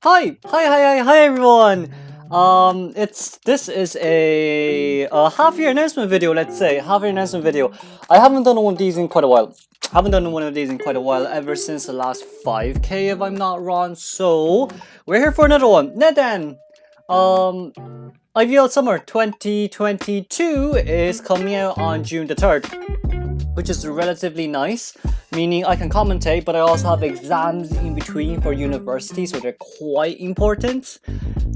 Hi everyone. This is a half year announcement video. Let's say half year announcement video. I haven't done one of these in quite a while. Ever since the last 5K, if I'm not wrong. So we're here for another one. Now then, IVL Summer 2022 is coming out on June the 3rd, which is relatively nice, meaning I can commentate, but I also have exams in between for university, so they're quite important.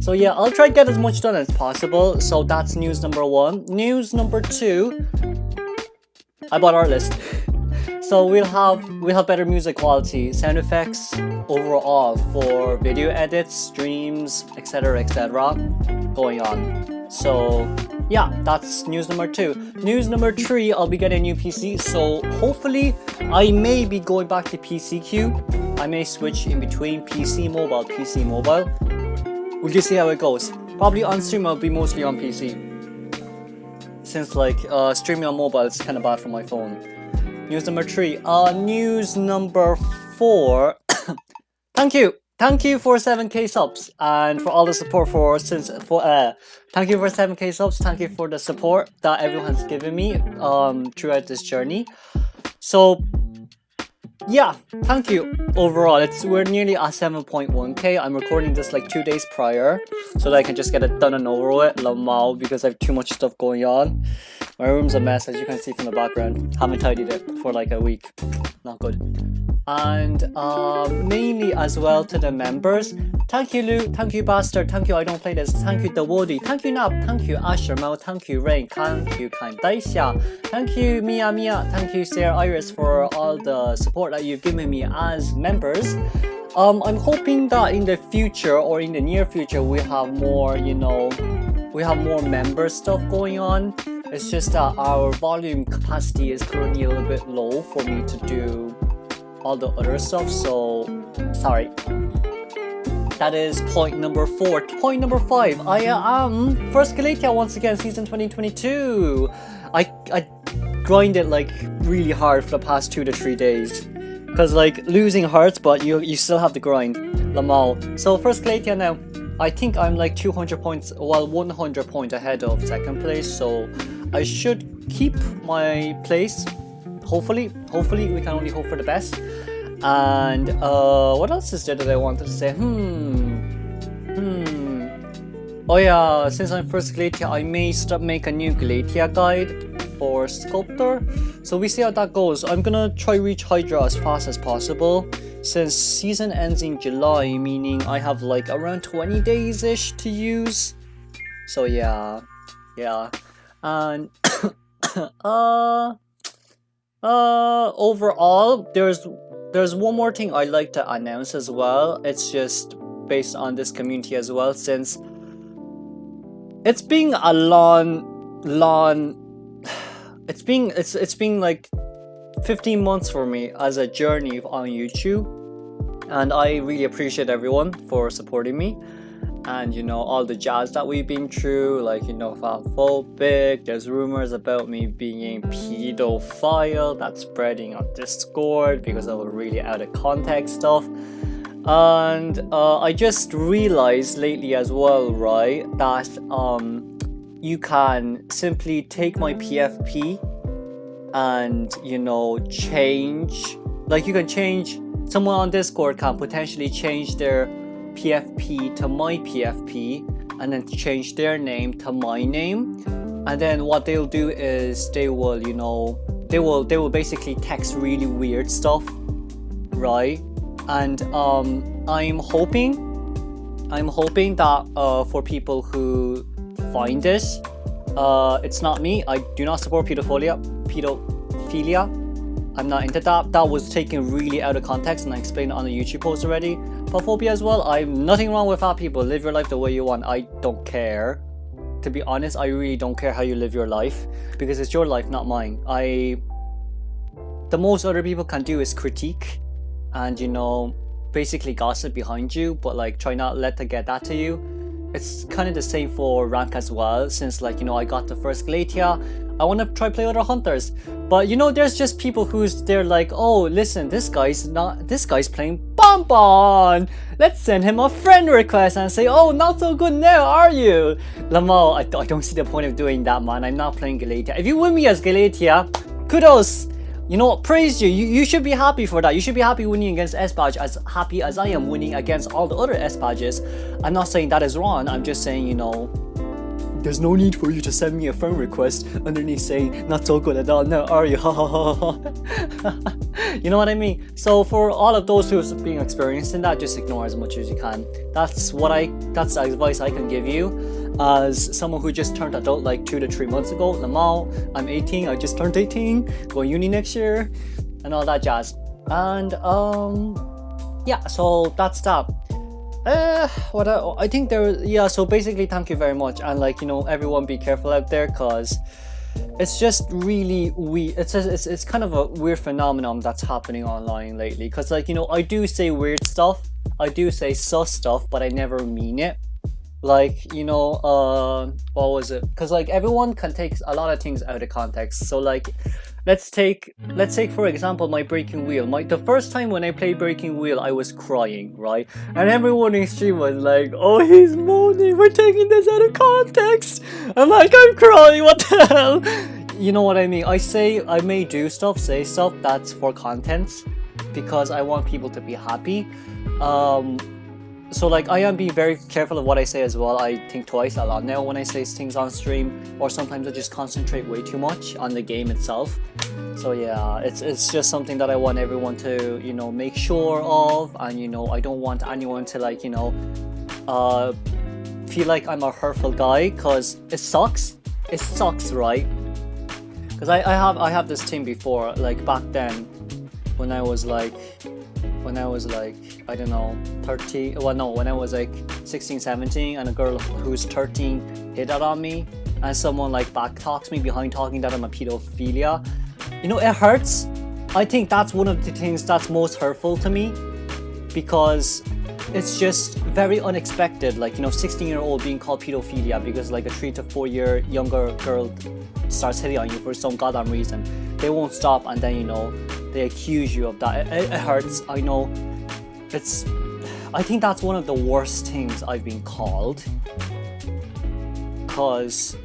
So yeah, I'll try to get as much done as possible. So that's news number one. News number two, I bought Artlist. So we'll have better music quality, sound effects overall for video edits, streams, etc. going on. So yeah, that's news number two. News number three, I'll be getting a new PC. So hopefully I may be going back to PCQ. I may switch in between PC mobile. We'll just see how it goes. Probably on stream I'll be mostly on PC, since like streaming on mobile is kind of bad for my phone. News number three. News number four. Thank you for 7K subs and for all the support thank you for 7K subs. Thank you for the support that everyone has given me throughout this journey. So yeah, thank you overall. We're nearly at 7.1K. I'm recording this like 2 days prior so that I can just get it done and over with, because I have too much stuff going on. My room's a mess, as you can see from the background. Haven't tidied it for like a week. Not good. And mainly as well to the members. Thank you Lou, thank you Bastard, thank you I Don't Play This, thank you Dawodi, thank you Nap, thank you Asher Mel, thank you Rain, thank you Kind Daisha, thank you Mia, thank you Sarah Iris for all the support that you've given me as members. I'm hoping that in the future or in the near future we have more, more member stuff going on. It's just that our volume capacity is currently a little bit low for me to do all the other stuff, so sorry. That is point number 4. Point number 5, I am First Galatia once again, season 2022. I grinded like really hard for the past 2 to 3 days, because like losing hurts, but you still have to grind. Lamal. So First Galatia now, I think I'm like 200 points, 100 points ahead of second place, so I should keep my place. Hopefully, we can only hope for the best. And what else is there that I wanted to say? Oh yeah, since I'm First Galatia, I may make a new Galatia guide for Sculptor. So we see how that goes. I'm gonna try reach Hydra as fast as possible, since season ends in July, meaning I have like around 20 days-ish to use. So yeah. And overall, there's one more thing I'd like to announce as well. It's just based on this community as well, since it's been a it's been like 15 months for me as a journey on YouTube, and I really appreciate everyone for supporting me. And all the jazz that we've been through, like fatphobic, there's rumors about me being pedophile that's spreading on Discord because of really out of context stuff. And I just realized lately as well, right, that you can simply take my PFP and change, like you can change, someone on Discord can potentially change their PFP to my PFP and then change their name to my name, and then what they'll do is they will basically text really weird stuff, right? And I'm hoping that for people who find this, it's not me. I do not support pedophilia. I'm not into that. That was taken really out of context, and I explained it on the YouTube post already. Phobia as well. I'm nothing wrong with fat people. Live your life the way you want. I don't care. To be honest, I really don't care how you live your life, because it's your life, not mine. The most other people can do is critique and basically gossip behind you, but like try not let that get that to you. It's kind of the same for rank as well, since like I got the First Galatia. I want to try play other hunters, but there's just people they're like, oh listen, this guy's playing Come on, let's send him a friend request and say, oh, not so good now, are you? Lamo, I don't see the point of doing that, man. I'm not playing Galatia. If you win me as Galatia, kudos. You know, praise you. You should be happy for that. You should be happy winning against S-Badge as happy as I am winning against all the other S-Badges. I'm not saying that is wrong. I'm just saying, you know, there's no need for you to send me a friend request underneath saying, not so good at all now, are you? You know what I mean? So for all of those who have been experienced in that, just ignore as much as you can. That's the advice I can give you as someone who just turned adult like 2 to 3 months ago. Lamau, I'm 18, I just turned 18, going uni next year, and all that jazz. And yeah, so that's that. I think so basically, thank you very much, and like, you know, everyone be careful out there, cause it's just really weird. It's kind of a weird phenomenon that's happening online lately, cause like, you know, I do say weird stuff, I do say sus stuff, but I never mean it. Like, you know, what was it? Because like everyone can take a lot of things out of context. So like, let's take for example my Breaking Wheel. The first time when I played Breaking Wheel, I was crying, right? And everyone in stream was like, "Oh, he's moaning. We're taking this out of context." I'm like, I'm crying. What the hell? You know what I mean? I may say stuff that's for content, because I want people to be happy. So like, I am being very careful of what I say as well. I think twice a lot now when I say things on stream, or sometimes I just concentrate way too much on the game itself. So yeah, it's just something that I want everyone to, you know, make sure of. And you know, I don't want anyone to like, you know, feel like I'm a hurtful guy, because it sucks, right? Because I have this thing before, like back then when I was like, I don't know, 30, well no, when I was like 16, 17, and a girl who's 13 hit that on me, and someone like back talks me behind talking that I'm a pedophilia. You know, it hurts. I think that's one of the things that's most hurtful to me, because it's just very unexpected. Like, you know, 16-year-old being called pedophilia because like a 3 to 4 year younger girl starts hitting on you for some goddamn reason. They won't stop, and then, you know, they accuse you of that. It hurts, I know. I think that's one of the worst things I've been called, because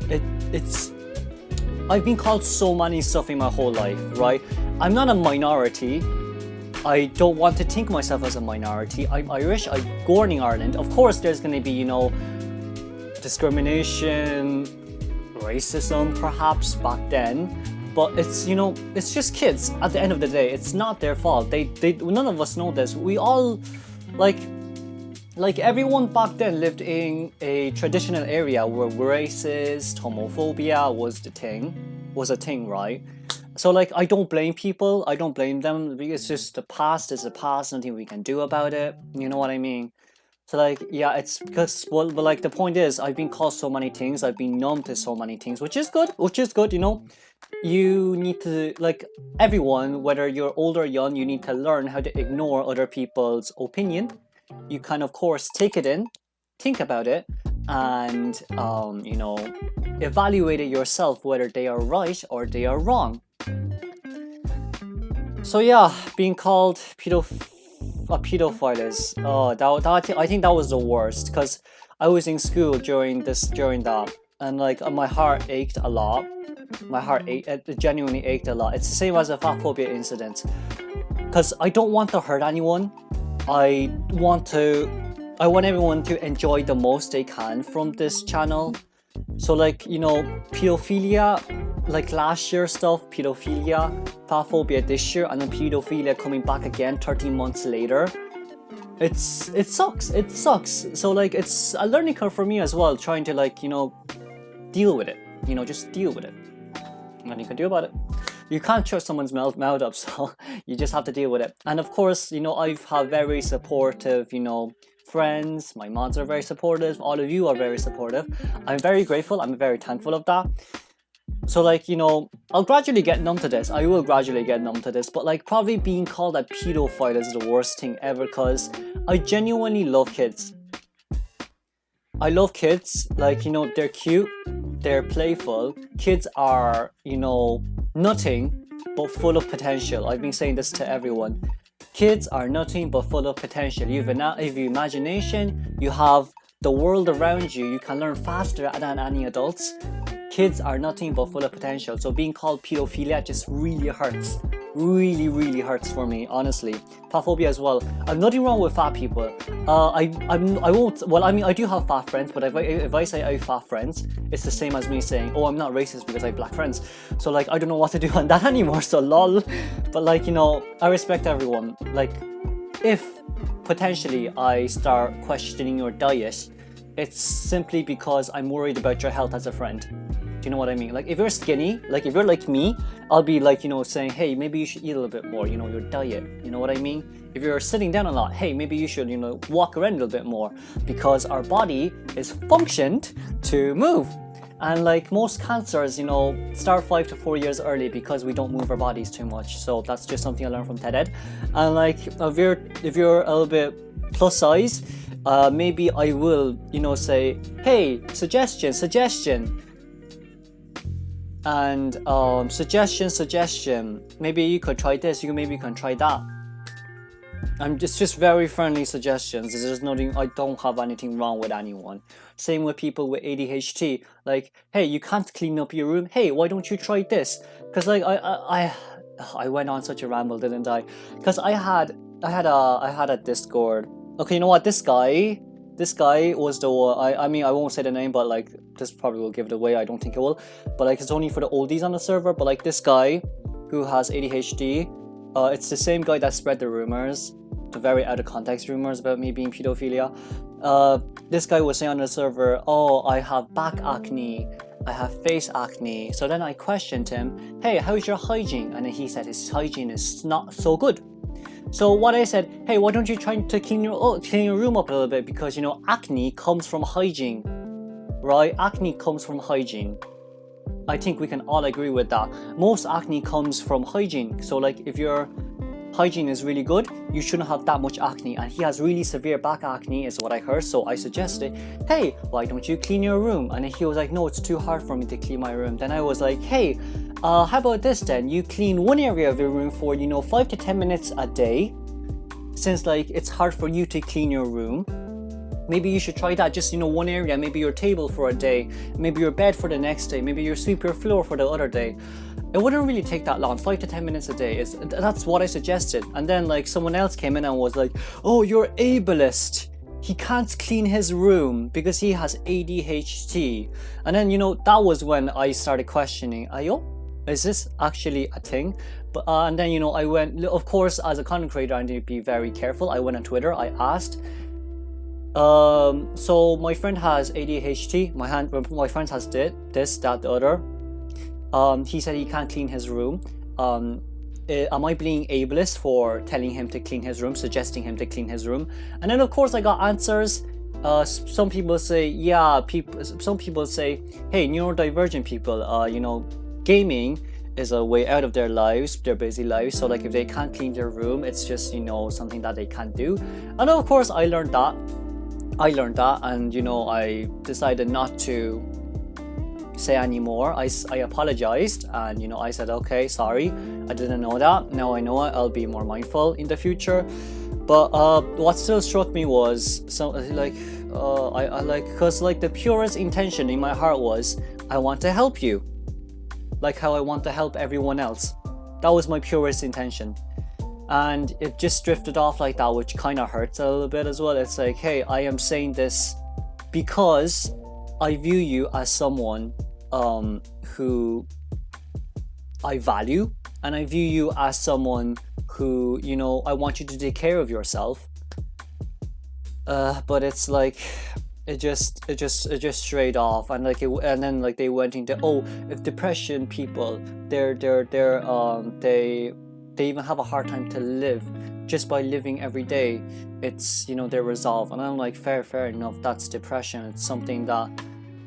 I've been called so many stuff in my whole life, right? I'm not a minority. I don't want to think myself as a minority. I'm Irish, I'm born in Ireland. Of course there's going to be, you know, discrimination, racism perhaps back then. But it's, you know, it's just kids at the end of the day. It's not their fault. They none of us know this. We all, like everyone back then lived in a traditional area where racist, homophobia was a thing, right? So like, I don't blame people. I don't blame them. It's just the past is the past. Nothing we can do about it. You know what I mean? So like, yeah, it's because, well, but like the point is, I've been called so many things. I've been numb to so many things, which is good, you know. You need to, like, everyone, whether you're old or young, you need to learn how to ignore other people's opinion. You can, of course, take it in, think about it, and, you know, evaluate it yourself whether they are right or they are wrong. So yeah, being called a pedophile is, I think that was the worst, because I was in school during that, and like my heart ached a lot. It genuinely ached a lot. It's the same as a fat phobia incident, because I don't want to hurt anyone. I want everyone to enjoy the most they can from this channel. So like, you know, pedophilia, like last year stuff, pedophilia, fat phobia this year, and then pedophilia coming back again 13 months later. It sucks. So like, it's a learning curve for me as well, trying to, like, you know, deal with it. You know, just deal with it. Nothing you can do about it. You can't shut someone's mouth up, so you just have to deal with it. And of course, you know, I've had very supportive, you know, friends. My mods are very supportive. All of you are very supportive. I'm very grateful. I'm very thankful of that. So like, you know, I'll gradually get numb to this. I will gradually get numb to this. But like, probably being called a pedophile is the worst thing ever, because I genuinely love kids. I love kids. Like, you know, they're cute. They're playful. Kids are, you know, nothing but full of potential. I've been saying this to everyone. Kids are nothing but full of potential. You have imagination, you have the world around you, you can learn faster than any adults. Kids are nothing but full of potential. So being called pedophilia just really hurts. Really hurts for me, honestly. Fatphobia as well. I've nothing wrong with fat people. I won't. Well, I mean, I do have fat friends, but if I say I have fat friends, it's the same as me saying, oh, I'm not racist because I have black friends. So like, I don't know what to do on that anymore. So lol. But like, you know, I respect everyone. Like, if potentially I start questioning your diet, it's simply because I'm worried about your health as a friend. Do you know what I mean? Like, if you're skinny, like if you're like me, I'll be like, you know, saying, hey, maybe you should eat a little bit more, you know, your diet. You know what I mean? If you're sitting down a lot, hey, maybe you should, you know, walk around a little bit more, because our body is functioned to move. And like most cancers, you know, start 5 to 4 years early because we don't move our bodies too much. So that's just something I learned from TED Ed. And like, if you're a little bit plus size, maybe I will, you know, say, hey, suggestion. And suggestion, maybe you could try this, maybe you can try that. And just very friendly suggestions. There's nothing, I don't have anything wrong with anyone. Same with people with ADHD. Like, hey, you can't clean up your room. Hey, why don't you try this? Because like I went on such a ramble, didn't I? Because I had a Discord. Okay, you know what? This guy was the one. I mean, I won't say the name, but like this probably will give it away. I don't think it will. But like, it's only for the oldies on the server. But like, this guy who has ADHD, it's the same guy that spread the rumors, the very out of context rumors about me being pedophilia. This guy was saying on the server, oh, I have back acne, I have face acne. So then I questioned him, hey, how's your hygiene? And then he said his hygiene is not so good. So what I said, hey, why don't you try to clean your room up a little bit? Because, you know, acne comes from hygiene, right? Acne comes from hygiene. I think we can all agree with that. Most acne comes from hygiene. So like, if your hygiene is really good, you shouldn't have that much acne. And he has really severe back acne is what I heard. So I suggested, hey, why don't you clean your room? And he was like, no, it's too hard for me to clean my room. Then I was like, hey, how about this then? You clean one area of your room for, you know, 5 to 10 minutes a day. Since like it's hard for you to clean your room, maybe you should try that. Just, you know, one area, maybe your table for a day, maybe your bed for the next day, maybe you sweep your floor for the other day. It wouldn't really take that long. 5 to 10 minutes a day that's what I suggested. And then like someone else came in and was like, oh, you're ableist. He can't clean his room because he has ADHD. And then, you know, that was when I started questioning, ayo, is this actually a thing? But and then, you know, I went, of course, as a content creator, I need to be very careful. I went on Twitter, I asked. So my friend has ADHD. My friend has this, that, the other. He said he can't clean his room. Am I being ableist for telling him to clean his room, suggesting him to clean his room? And then, of course, I got answers. Some people say, yeah. Some people say, hey, neurodivergent people, you know, gaming is a way out of their lives, their busy lives. So like, if they can't clean their room, it's just, you know, something that they can't do. And of course, I learned that, and you know, I decided not to say anymore. I apologized, and you know, I said, okay, sorry, I didn't know that. Now I know it. I'll be more mindful in the future. But what still struck me was because like the purest intention in my heart was, I want to help you, like how I want to help everyone else. That was my purest intention. And it just drifted off like that, which kind of hurts a little bit as well. It's like, hey, I am saying this because I view you as someone who I value, and I view you as someone who, you know, I want you to take care of yourself. But it's like, it just strayed off, and like and then like they went into, oh, if depression people, they even have a hard time to live just by living every day. It's, you know, their resolve. And I'm like, fair enough, that's depression. It's something that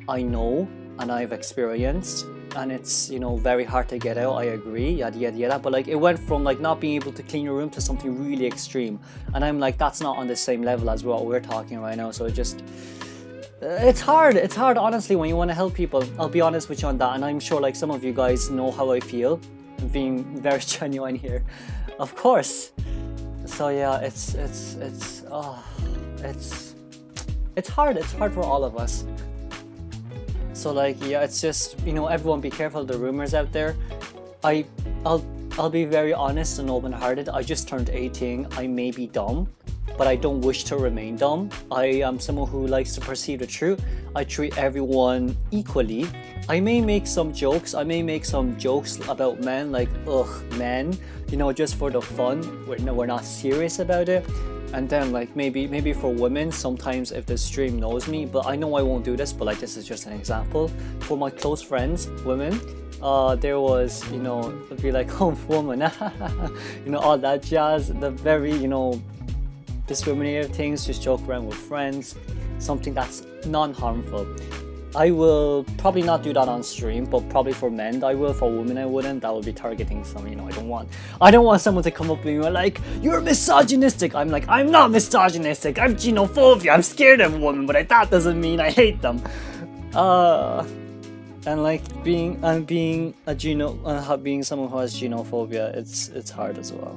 I know and I've experienced, and it's, you know, very hard to get out. I agree, yada. But like, it went from like not being able to clean your room to something really extreme, and I'm like, that's not on the same level as what we're talking right now. So it's hard honestly when you want to help people. I'll be honest with you on that, and I'm sure like some of you guys know how I feel. I'm being very genuine here, of course. So yeah, it's hard for all of us. So like, yeah, it's just, you know, everyone be careful of the rumors out there. I'll be very honest and open-hearted. I just turned 18. I may be dumb, but I don't wish to remain dumb. I am someone who likes to perceive the truth. I treat everyone equally. I may make some jokes. About men, like, ugh, men, you know, just for the fun. We're not serious about it. And then like maybe for women, sometimes if the stream knows me, but I know I won't do this, but like this is just an example. For my close friends, women, there was, you know, it'd be like, oh, woman, you know, all that jazz, the very, you know, discriminative things, just joke around with friends, something that's non-harmful. I will probably not do that on stream, but probably for men I will. For women I wouldn't. That would be targeting some, you know, I don't want someone to come up to me and like, you're misogynistic. I'm like, I'm not misogynistic, I'm xenophobia, I'm scared of women, but that doesn't mean I hate them. And like being someone who has xenophobia, it's hard as well,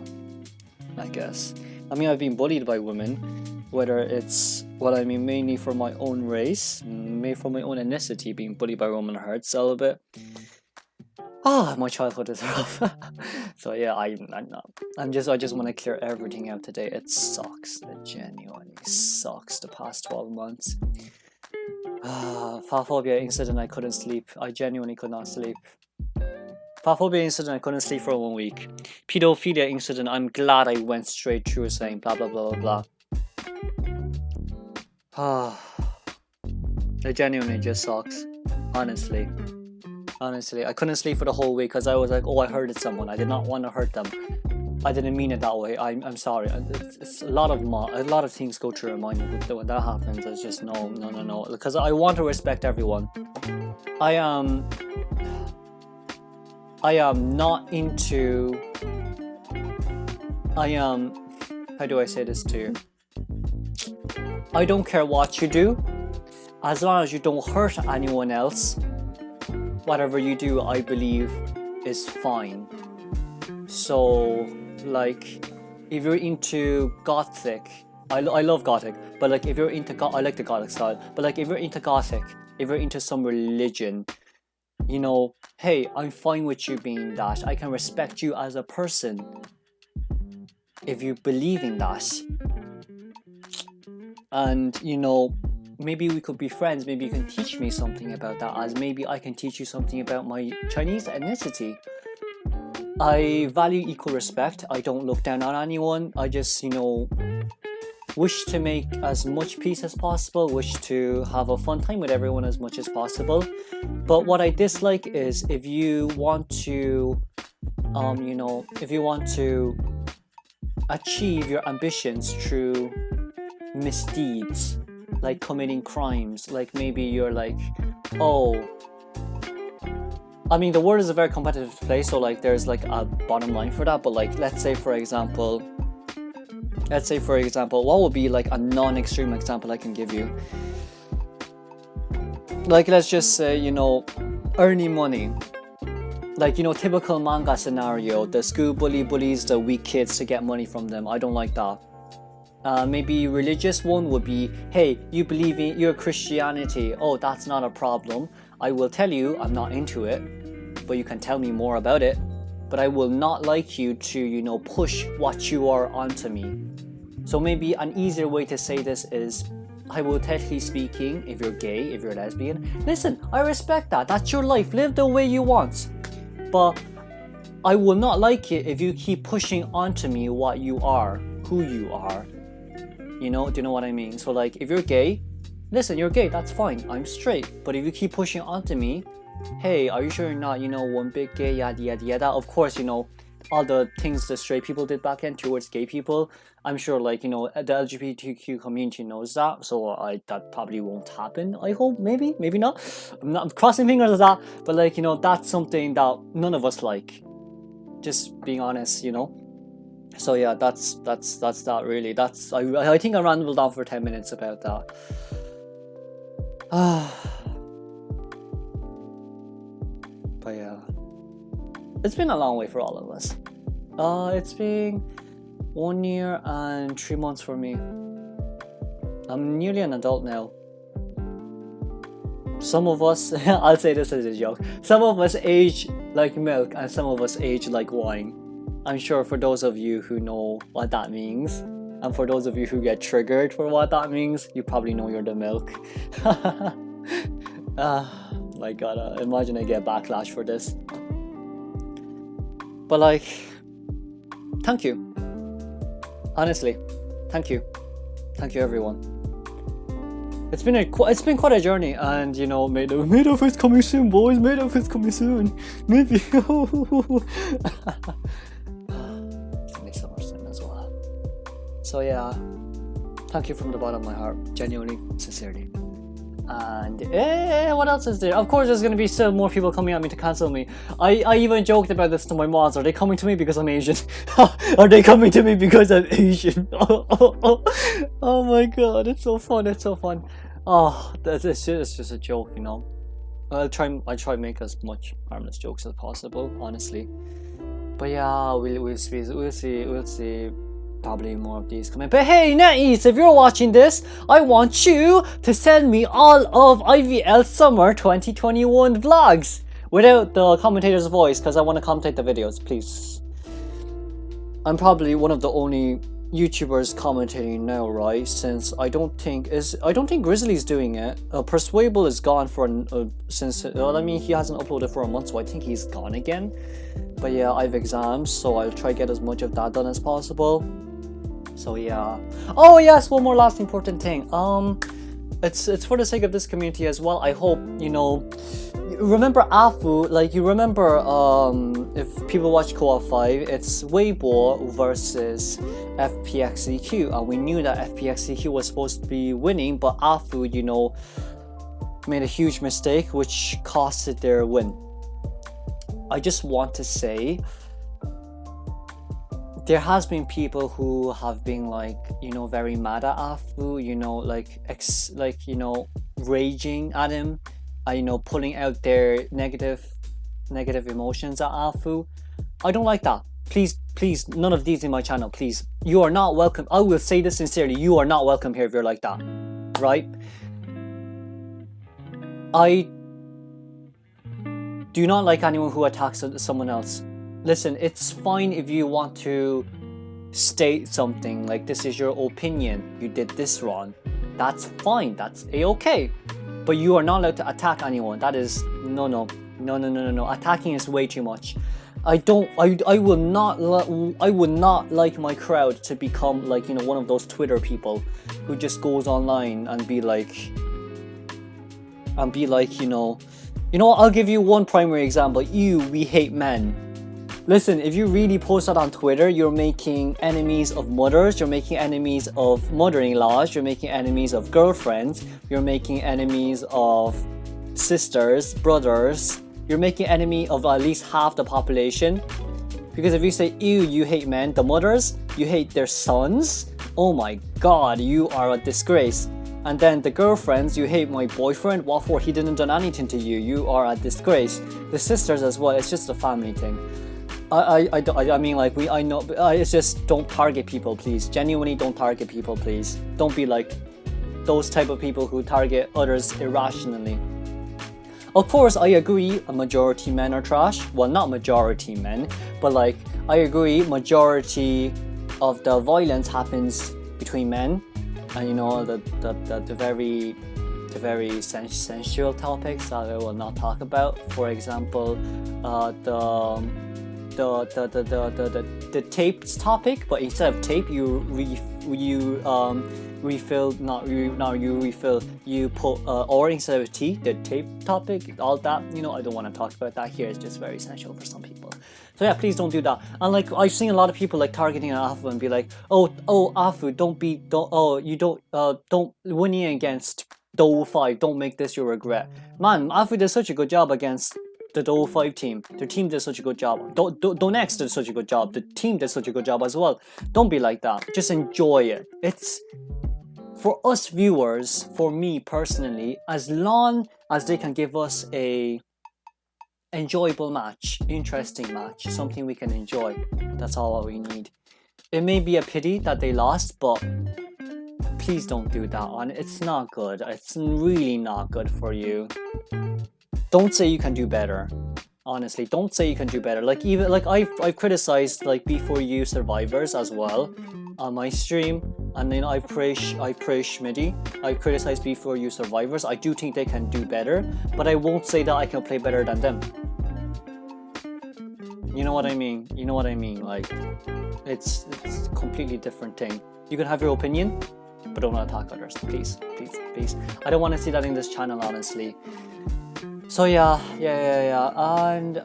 I guess. I mean, I've been bullied by women, whether it's, well, I mean, mainly for my own race, maybe for my own ethnicity. Being bullied by women hurts a little bit. My childhood is rough. So yeah, I just want to clear everything out today. It sucks. It genuinely sucks the past 12 months. Fatphobia incident, I couldn't sleep. I genuinely could not sleep. Fatphobia incident, I couldn't sleep for 1 week. Pedophilia incident, I'm glad I went straight through saying blah blah blah blah blah. It genuinely just sucks. Honestly, I couldn't sleep for the whole week because I was like, oh, I hurted someone. I did not want to hurt them. I didn't mean it that way. I'm sorry. It's a lot of things go through your mind when that happens. It's just no. Because I want to respect everyone. I am not into. How do I say this to you? I don't care what you do, as long as you don't hurt anyone else. Whatever you do, I believe, is fine. So, like, if you're into gothic, I love gothic, but like if you're into I like the gothic style. But like if you're into gothic, if you're into some religion, you know, hey, I'm fine with you being that. I can respect you as a person if you believe in that. And, you know, maybe we could be friends. Maybe you can teach me something about that, as maybe I can teach you something about my Chinese ethnicity. I value equal respect. I don't look down on anyone. I just, you know, wish to make as much peace as possible, wish to have a fun time with everyone as much as possible. But what I dislike is if you want to, you know, if you want to achieve your ambitions through misdeeds, like committing crimes, like maybe you're like, oh, I mean, the world is a very competitive place, so like there's like a bottom line for that. But like, let's say for example, what would be like a non-extreme example I can give you? Like, let's just say, you know, earning money. Like, you know, typical manga scenario, the school bully bullies the weak kids to get money from them. I don't like that. Maybe religious one would be, hey, you believe in your Christianity. Oh, that's not a problem. I will tell you I'm not into it, but you can tell me more about it. But I will not like you to, you know, push what you are onto me. So maybe an easier way to say this is, hypothetically speaking, if you're gay, if you're lesbian, listen, I respect that. That's your life. Live the way you want. But I will not like it if you keep pushing onto me what you are, who you are. You know, do you know what I mean? So like, if you're gay, listen, you're gay, that's fine. I'm straight. But if you keep pushing onto me, hey, are you sure you're not, you know, one big gay, yada yada yada? Of course, you know, all the things the straight people did back then towards gay people, I'm sure, like, you know, the LGBTQ community knows that, so that probably won't happen. I hope, maybe not. I'm crossing fingers with that, but like, you know, that's something that none of us like. Just being honest, you know. So yeah, that's that really. I think I rambled on for 10 minutes about that. But yeah, it's been a long way for all of us. It's been 1 year and 3 months for me. I'm nearly an adult now. Some of us, I'll say this as a joke, some of us age like milk and some of us age like wine. I'm sure for those of you who know what that means, and for those of you who get triggered for what that means, you probably know you're the milk. My god, imagine I get backlash for this. But like, thank you. Honestly, thank you. Thank you everyone. It's been quite a journey, and you know, Madoff is coming soon, boys. Madoff is coming soon. Maybe. It makes so much sense as well. So yeah, thank you from the bottom of my heart, genuinely, sincerely. And what else is there? Of course, there's gonna be still more people coming at me to cancel me. I even joked about this to my mods. Are they coming to me because I'm Asian? Are they coming to me because I'm Asian? Oh my god, it's so fun. It's so fun. Oh, it's just a joke, you know. I try to make as much harmless jokes as possible, honestly. But yeah, we'll see. Probably more of these coming. But hey, Netties, if you're watching this, I want you to send me all of IVL Summer 2021 vlogs without the commentator's voice, because I want to commentate the videos, please. I'm probably one of the only YouTubers commentating now, right? Since I don't think Grizzly's doing it. Persuable is gone for since I mean, he hasn't uploaded for a month, so I think he's gone again. But yeah, I have exams, so I'll try to get as much of that done as possible. So yeah. Oh yes, one more last important thing. It's for the sake of this community as well. I hope, you know, remember Afu, like you remember if people watch Co-op 5, it's Weibo versus FPXEQ, and we knew that FPXEQ was supposed to be winning, but Afu, you know, made a huge mistake which costed their win. I just want to say, there has been people who have been like, you know, very mad at Afu, you know, like you know, raging at him, you know, pulling out their negative emotions at Afu. I don't like that. Please, none of these in my channel, please. You are not welcome. I will say this sincerely. You are not welcome here if you're like that, right? I do not like anyone who attacks someone else. Listen, it's fine if you want to state something like this is your opinion, you did this wrong. That's fine, that's a-okay. But you are not allowed to attack anyone. That is no. Attacking is way too much. I would not like my crowd to become like, you know, one of those Twitter people who just goes online and be like, you know, I'll give you one primary example. We hate men. Listen, if you really post that on Twitter, you're making enemies of mothers, you're making enemies of mother-in-laws, you're making enemies of girlfriends, you're making enemies of sisters, brothers, you're making enemy of at least half the population. Because if you say, ew, you hate men, the mothers, you hate their sons, oh my god, you are a disgrace. And then the girlfriends, you hate my boyfriend, what for? He didn't do anything to you, you are a disgrace. The sisters as well, it's just a family thing. I mean, like, I know, it's just don't target people, please. Genuinely don't target people, please. Don't be like those type of people who target others irrationally. Of course, I agree a majority men are trash. Well, not majority men, but like, I agree majority of the violence happens between men. And you know, the very sensual topics that I will not talk about. For example, the tapes topic, but instead of tape, you put or instead of T, the tape topic, all that, you know, I don't want to talk about that here. It's just very essential for some people. So yeah, please don't do that. And like, I've seen a lot of people like targeting Afu and be like, oh Afu, don't winning against Dole 5, don't make this your regret. Man, Afu did such a good job against the Dole 5 team. Their team did such a good job. Don't X did such a good job. The team did such a good job as well. Don't be like that. Just enjoy it. It's for us viewers, for me personally, as long as they can give us a enjoyable match, interesting match, something we can enjoy. That's all we need. it may be a pity that they lost, but please don't do that. And it's not good. It's really not good for you. Don't say you can do better. Honestly, don't say you can do better. Like even like I've criticized like Before You survivors as well on my stream, and then I praise Schmitty. I criticize Before You survivors. I do think they can do better, but I won't say that I can play better than them. You know what I mean? You know what I mean? Like it's a completely different thing. You can have your opinion, but don't attack others. Please, please, please. I don't want to see that in this channel, honestly. So yeah, and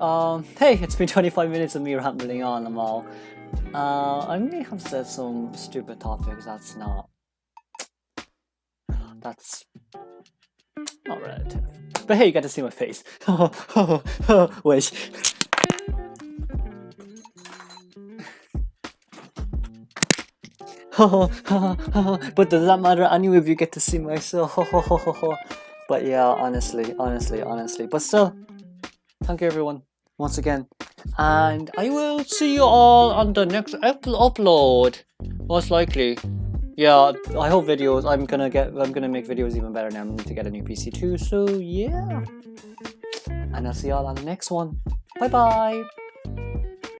hey, it's been 25 minutes of me rambling on them all. I may have said some stupid topics. That's not relative. But hey, you got to see my face. Wait. But does that matter anyway if you get to see myself? But yeah, honestly. But still, thank you everyone once again, and I will see you all on the next upload, most likely. Yeah, I hope videos. I'm gonna make videos even better now. I need to get a new PC too. So yeah, and I'll see you all on the next one. Bye bye.